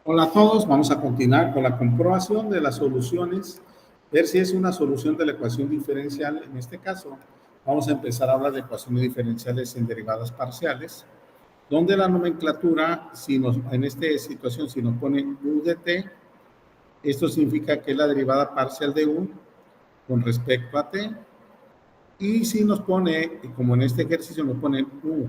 Hola a todos, vamos a continuar con la comprobación de las soluciones, ver si es una solución de la ecuación diferencial. En este caso, vamos a empezar a hablar de ecuaciones diferenciales en derivadas parciales, donde la nomenclatura, en esta situación, si nos pone u de t, esto significa que es la derivada parcial de u con respecto a t, y si nos pone, como en este ejercicio nos pone u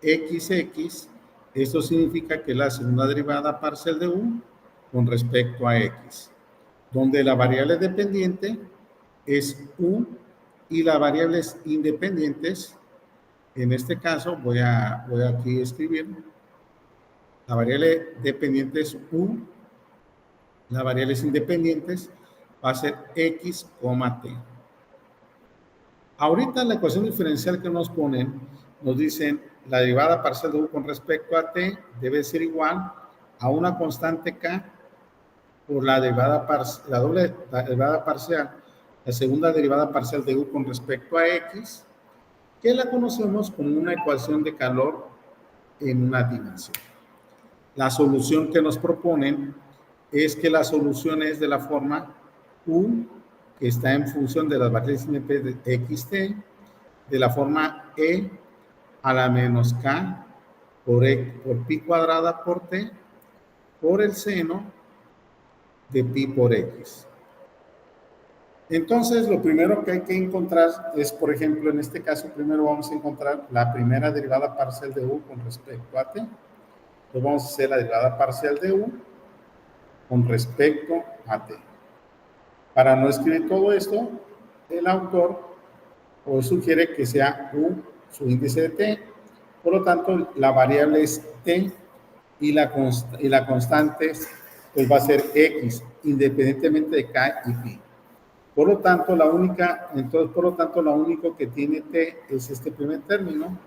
xx, esto significa que es la segunda derivada parcial de u con respecto a x, donde la variable dependiente es u y las variables independientes, en este caso voy a aquí escribir, la variable dependiente es u, las variables independientes va a ser x, t. Ahorita la ecuación diferencial que nos ponen, nos dicen la derivada parcial de u con respecto a t debe ser igual a una constante k por la derivada parcial, la derivada parcial, la segunda derivada parcial de u con respecto a x, que la conocemos como una ecuación de calor en una dimensión. La solución que nos proponen es que la solución es de la forma u, que está en función de las variables de xt, de la forma e a la menos k por pi cuadrada por t por el seno de pi por x. Entonces, lo primero que hay que encontrar es, por ejemplo, en este caso, primero vamos a encontrar la primera derivada parcial de u con respecto a t. Entonces, vamos a hacer la derivada parcial de u con respecto a t. Para no escribir todo esto, el autor sugiere que sea u su índice de t, por lo tanto la variable es t y la constante pues va a ser x, independientemente de k y pi. Por lo tanto, lo único que tiene t es este primer término.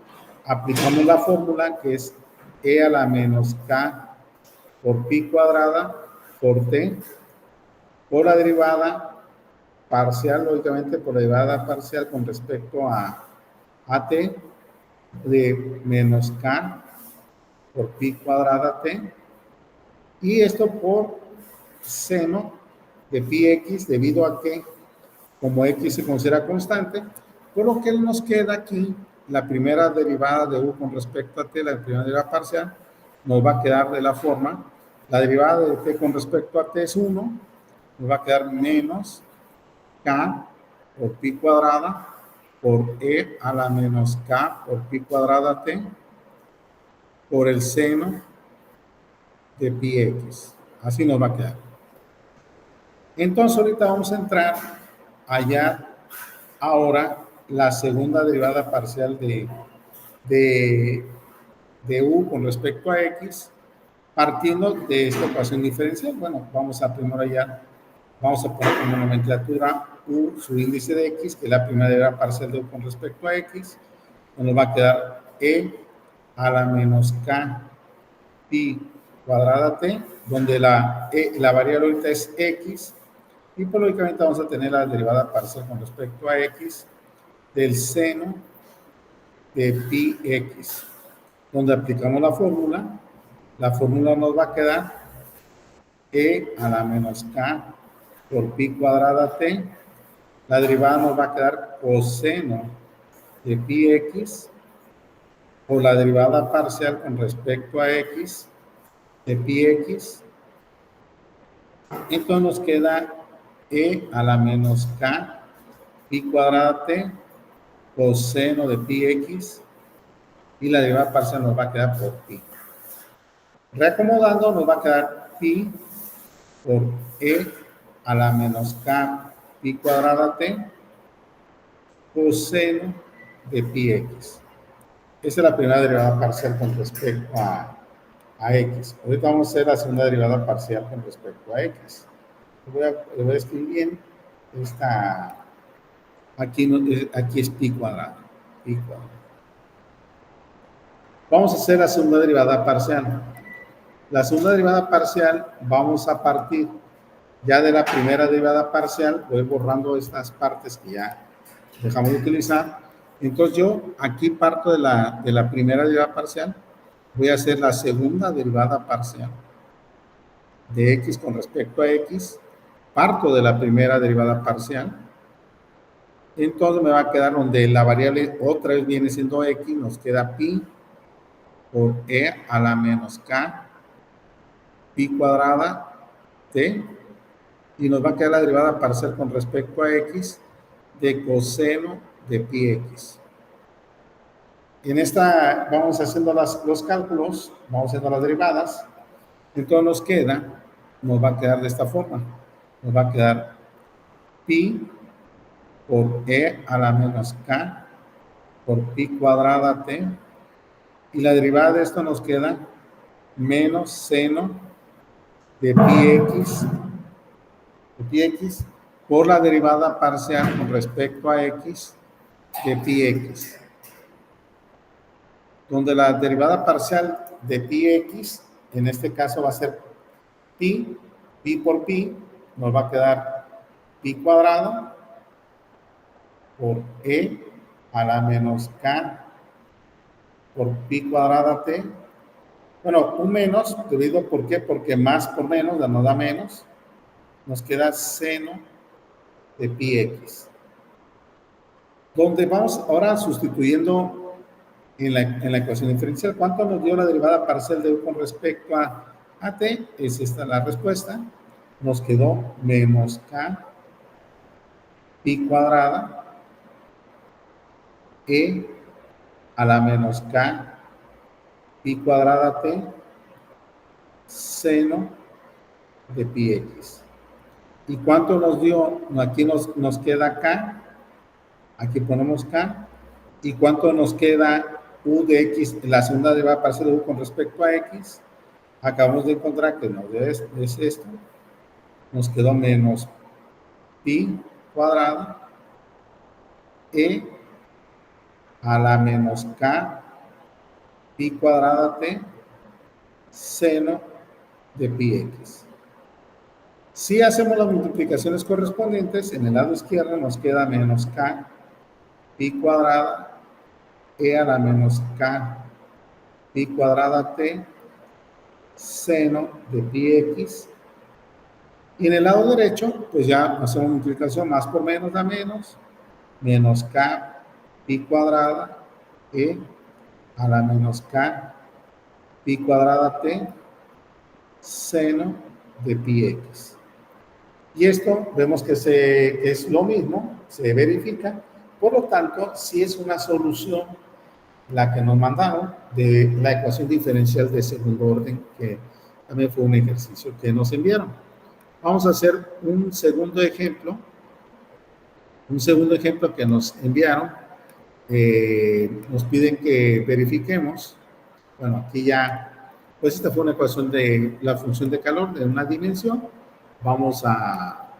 Aplicamos la fórmula que es e a la menos k por pi cuadrada por t, por la derivada parcial, lógicamente por la derivada parcial con respecto a t de menos k por pi cuadrada t, y esto por seno de pi x, debido a que como x se considera constante, por lo que nos queda aquí la primera derivada de u con respecto a t, la primera derivada parcial, nos va a quedar de la forma, la derivada de t con respecto a t es 1, nos va a quedar menos k por pi cuadrada por e a la menos k por pi cuadrada t por el seno de pi x. Así nos va a quedar. Entonces ahorita vamos a entrar allá ahora la segunda derivada parcial de u con respecto a x, partiendo de esta ecuación diferencial. Bueno, vamos a primero allá, vamos a poner como nomenclatura u su índice de x, que es la primera derivada parcial de u con respecto a x, nos va a quedar e a la menos k pi cuadrada t, donde la variable ahorita es x, y pues lógicamente vamos a tener la derivada parcial con respecto a x del seno de pi x, donde aplicamos la fórmula nos va a quedar e a la menos k por pi cuadrada t, la derivada nos va a quedar coseno de pi x por la derivada parcial con respecto a x de pi x, entonces nos queda e a la menos k pi cuadrada t coseno de pi x, y la derivada parcial nos va a quedar por pi. Reacomodando nos va a quedar pi por e a la menos k pi cuadrada t coseno de pi x. Esa es la primera derivada parcial con respecto a x. Ahorita vamos a hacer la segunda derivada parcial con respecto a x. Le voy a escribir bien esta. Aquí es pi cuadrado. Vamos a hacer la segunda derivada parcial. La segunda derivada parcial vamos a partir ya de la primera derivada parcial. Voy borrando estas partes que ya dejamos de utilizar. Entonces yo aquí parto de la primera derivada parcial. Voy a hacer la segunda derivada parcial. de x con respecto a x, parto de la primera derivada parcial, entonces me va a quedar donde la variable otra vez viene siendo x, nos queda pi por e a la menos k, pi cuadrada t, y nos va a quedar la derivada parcial con respecto a x de coseno de pi x. En esta vamos haciendo los cálculos, vamos haciendo las derivadas, entonces nos va a quedar de esta forma, nos va a quedar pi por e a la menos k por pi cuadrada t, y la derivada de esto nos queda menos seno de pi x por la derivada parcial con respecto a x de pi x, donde la derivada parcial de pi x, en este caso va a ser pi por pi, nos va a quedar pi cuadrado por e a la menos k por pi cuadrada t. Bueno, un menos, debido ¿por qué? Porque más por menos nos da menos, nos queda seno de pi x. Donde vamos ahora sustituyendo en la ecuación diferencial. ¿Cuánto nos dio la derivada parcial de u con respecto a t? Es esta la respuesta. Nos quedó menos k pi cuadrada e a la menos k pi cuadrada t seno de pi x. ¿Y cuánto nos dio? Aquí nos queda k, aquí ponemos k. ¿Y cuánto nos queda u de x, la segunda derivada parcial de u con respecto a x? Acabamos de encontrar que nos es esto, nos quedó menos pi cuadrada e a la menos k pi cuadrada t seno de pi x. Si hacemos las multiplicaciones correspondientes, en el lado izquierdo nos queda menos k pi cuadrada e a la menos k pi cuadrada t seno de pi x. Y en el lado derecho, pues ya hacemos multiplicación, más por menos da menos k pi cuadrada e a la menos k pi cuadrada t seno de pi x. Y esto vemos que es lo mismo, se verifica, por lo tanto, sí es una solución la que nos mandaron de la ecuación diferencial de segundo orden, que también fue un ejercicio que nos enviaron. Vamos a hacer un segundo ejemplo que nos enviaron. Nos piden que verifiquemos. Bueno, aquí ya, pues esta fue una ecuación de la función de calor de una dimensión. Vamos a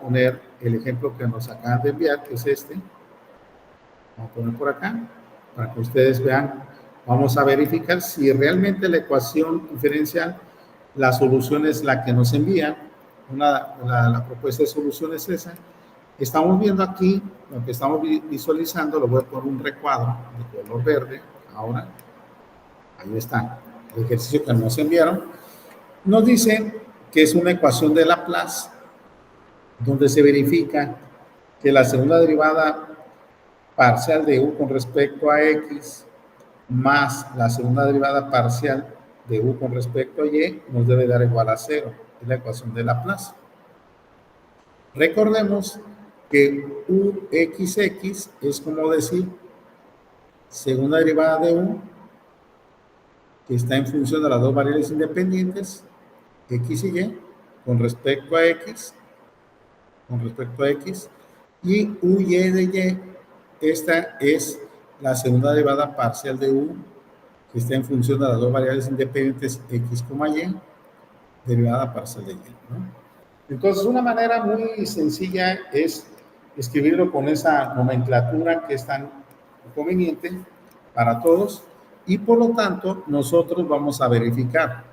poner el ejemplo que nos acaban de enviar, que es este. Vamos a poner por acá, para que ustedes vean. Vamos a verificar si realmente la ecuación diferencial, la solución es la que nos envían. La propuesta de solución es esa. Estamos viendo aquí, lo que estamos visualizando, lo voy a poner un recuadro de color verde. Ahora, ahí está el ejercicio que nos enviaron. Nos dicen que es una ecuación de Laplace, donde se verifica que la segunda derivada parcial de u con respecto a x más la segunda derivada parcial de u con respecto a y nos debe dar igual a 0. Es la ecuación de Laplace. Recordemos que uxx es como decir segunda derivada de u, que está en función de las dos variables independientes, x y y, con respecto a x, y uy de y, esta es la segunda derivada parcial de u, que está en función de las dos variables independientes, x, y, derivada parcial de y, ¿no? Entonces, una manera muy sencilla es escribirlo con esa nomenclatura que es tan conveniente para todos, y por lo tanto nosotros vamos a verificar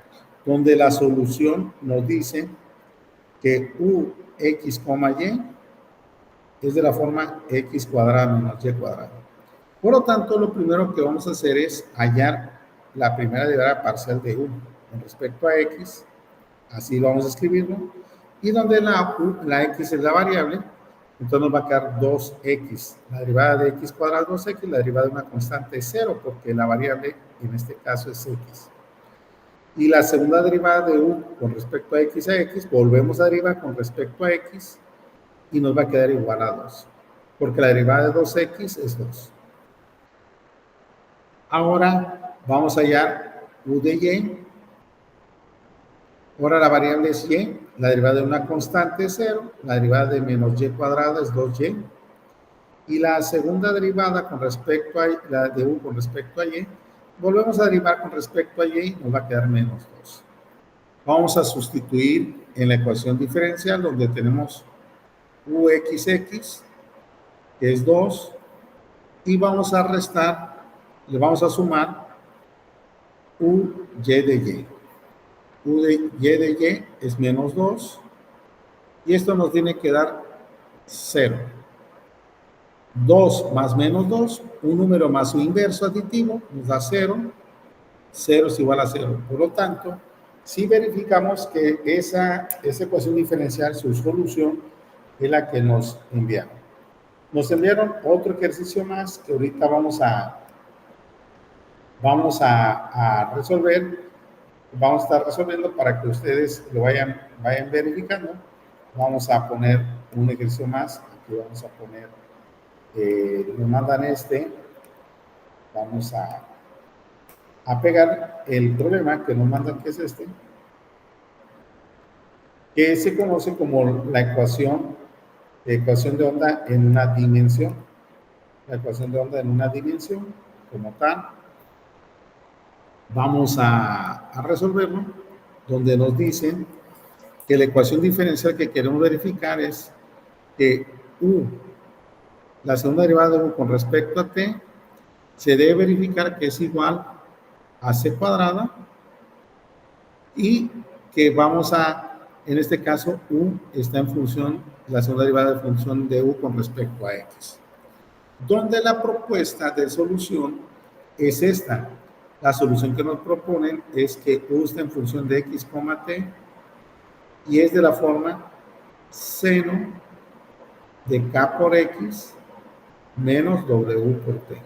donde la solución nos dice que ux, y es de la forma x cuadrada menos y cuadrada. Por lo tanto, lo primero que vamos a hacer es hallar la primera derivada parcial de u con respecto a x. Así lo vamos a escribirlo. Y donde la x es la variable, entonces nos va a quedar 2x. La derivada de x cuadrado es 2x, la derivada de una constante es 0, porque la variable en este caso es x. Y la segunda derivada de u con respecto a x, volvemos a derivar con respecto a x y nos va a quedar igual a 2, porque la derivada de 2x es 2. Ahora vamos a hallar u de y. Ahora la variable es y, la derivada de una constante es 0, la derivada de menos y cuadrada es 2y, y la segunda derivada con respecto a la de u con respecto a y, volvemos a derivar con respecto a y, nos va a quedar menos 2. Vamos a sustituir en la ecuación diferencial donde tenemos uxx, que es 2, y vamos a restar, le vamos a sumar uy de y. U de y es menos 2, y esto nos tiene que dar 0. 2 más menos 2, un número más su inverso aditivo, nos da 0. 0 es igual a 0. Por lo tanto, si verificamos que esa ecuación diferencial, su solución, es la que nos enviaron. Nos enviaron otro ejercicio más que ahorita vamos a resolver. Vamos a estar resolviendo para que ustedes lo vayan verificando. Vamos a poner un ejercicio más. Aquí vamos a poner, nos mandan vamos a pegar el problema que nos mandan, que es que se conoce como la ecuación de onda en una dimensión. La ecuación de onda en una dimensión, como tal. Vamos a resolverlo, donde nos dicen que la ecuación diferencial que queremos verificar es que u, la segunda derivada de u con respecto a t, se debe verificar que es igual a c cuadrada, y que vamos en este caso, u está en función, la segunda derivada de función de u con respecto a x. Donde la propuesta de solución es esta. La solución que nos proponen es que u está en función de x, t, y es de la forma seno de k por x menos w por t.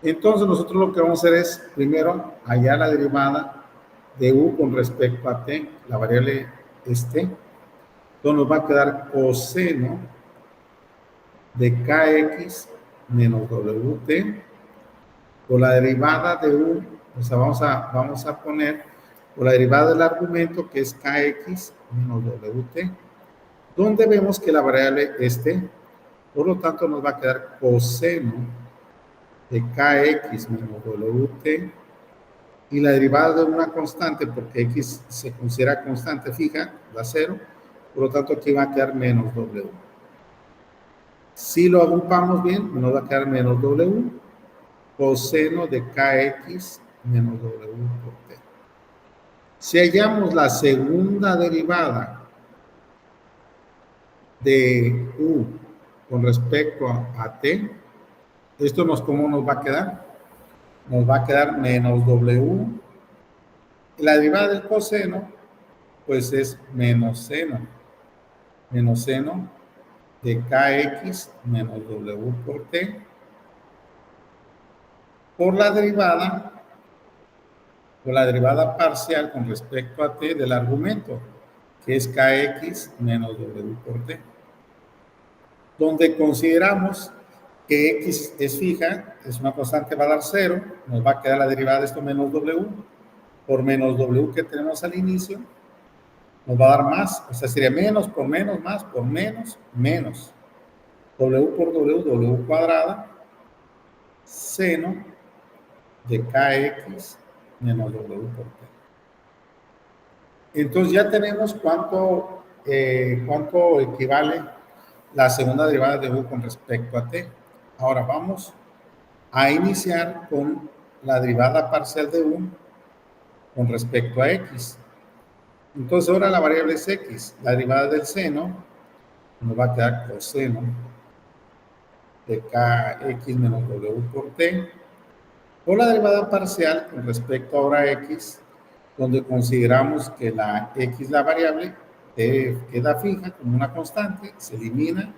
Entonces nosotros lo que vamos a hacer es, primero, hallar la derivada de u con respecto a t, la variable es t. Entonces nos va a quedar coseno de kx menos wt por la derivada de u, o sea, vamos a poner por la derivada del argumento, que es kx menos wt, donde vemos que la variable es t. Por lo tanto, nos va a quedar coseno de kx menos wt, y la derivada de una constante, porque x se considera constante fija, da 0, por lo tanto aquí va a quedar menos w. Si lo agrupamos bien, nos va a quedar menos w, coseno de kx menos w por t. Si hallamos la segunda derivada de u con respecto a t, esto ¿cómo nos va a quedar? Nos va a quedar menos w. La derivada del coseno, pues es menos seno de kx menos w por t, por la derivada parcial con respecto a t del argumento, que es kx menos w por t, donde consideramos que x es fija, es una constante, va a dar 0, nos va a quedar la derivada de esto menos w, por menos w que tenemos al inicio, nos va a dar más, o sea, sería menos por menos, más por menos, menos. W por w cuadrada, seno de kx menos w por t. Entonces ya tenemos cuánto equivale la segunda derivada de u con respecto a t. Ahora vamos a iniciar con la derivada parcial de u con respecto a x. Entonces ahora la variable es x. La derivada del seno nos va a quedar coseno de kx menos w por t. Por la derivada parcial con respecto ahora a x, donde consideramos que la x, la variable, queda fija como una constante, se elimina,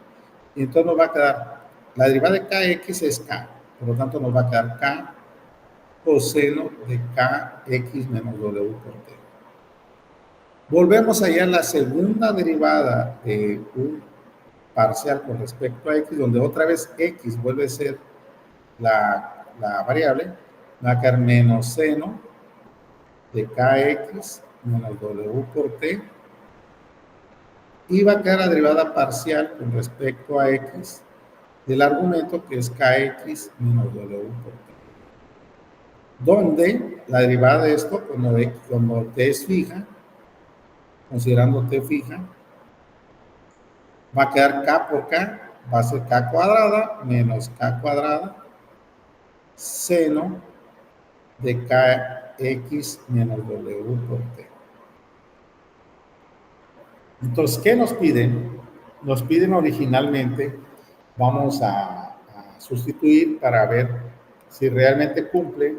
y entonces nos va a quedar, la derivada de kx es k, por lo tanto nos va a quedar k coseno de kx menos w por t. Volvemos allá a la segunda derivada de un parcial con respecto a x, donde otra vez x vuelve a ser la variable, va a quedar menos seno de kx menos w por t, y va a quedar la derivada parcial con respecto a x del argumento que es kx menos w por t, donde la derivada de esto, cuando t es fija, considerando t fija, va a quedar k por k, va a ser k cuadrada menos k cuadrada seno de kx menos w por t. Entonces, ¿qué nos piden? Nos piden originalmente, vamos a sustituir para ver si realmente cumple,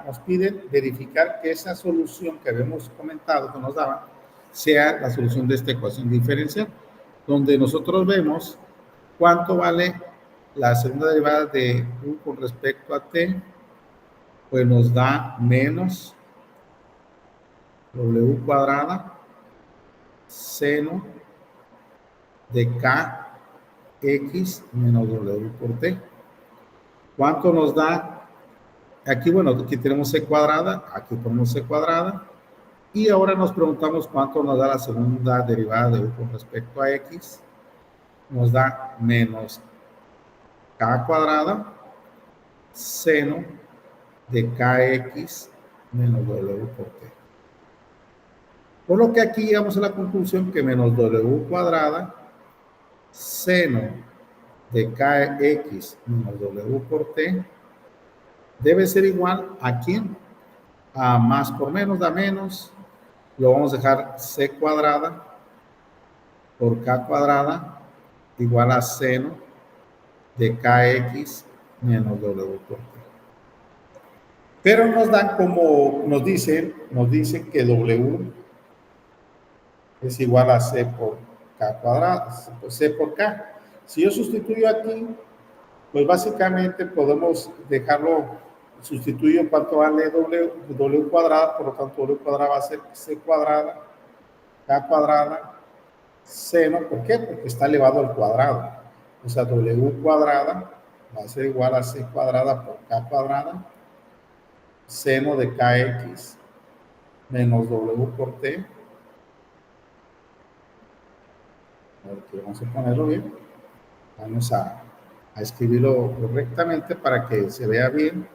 nos piden verificar que esa solución que habíamos comentado, que nos daban, sea la solución de esta ecuación diferencial, donde nosotros vemos cuánto vale la segunda derivada de u con respecto a t, pues nos da menos w cuadrada seno de kx menos w por t. ¿Cuánto nos da? Aquí, bueno, aquí tenemos c cuadrada, aquí ponemos c cuadrada, y ahora nos preguntamos cuánto nos da la segunda derivada de u con respecto a x. Nos da menos k cuadrada seno de kx menos w por t. Por lo que aquí llegamos a la conclusión que menos w cuadrada seno de kx menos w por t debe ser igual a ¿quién? A más por menos da menos, lo vamos a dejar c cuadrada por k cuadrada igual a seno de kx menos w por t. Pero nos dan como, nos dicen que w es igual a c por k cuadrado, c por k. Si yo sustituyo aquí, pues básicamente podemos dejarlo, sustituyo cuánto vale w cuadrada, por lo tanto w cuadrada va a ser c cuadrada, k cuadrada, seno, ¿por qué? Porque está elevado al cuadrado. O sea, w cuadrada va a ser igual a c cuadrada por k cuadrada, seno de kx menos w por t. Aquí vamos a ponerlo bien. Vamos a escribirlo correctamente para que se vea bien.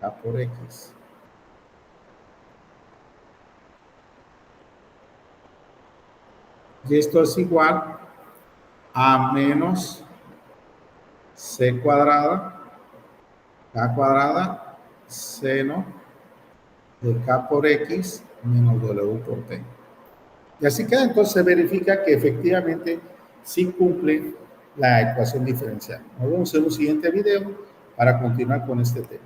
A por x. Y esto es igual a menos c cuadrada, k cuadrada, seno de k por x menos w por t. Y así queda, entonces se verifica que efectivamente sí cumple la ecuación diferencial. Nos vemos en un siguiente video para continuar con este tema.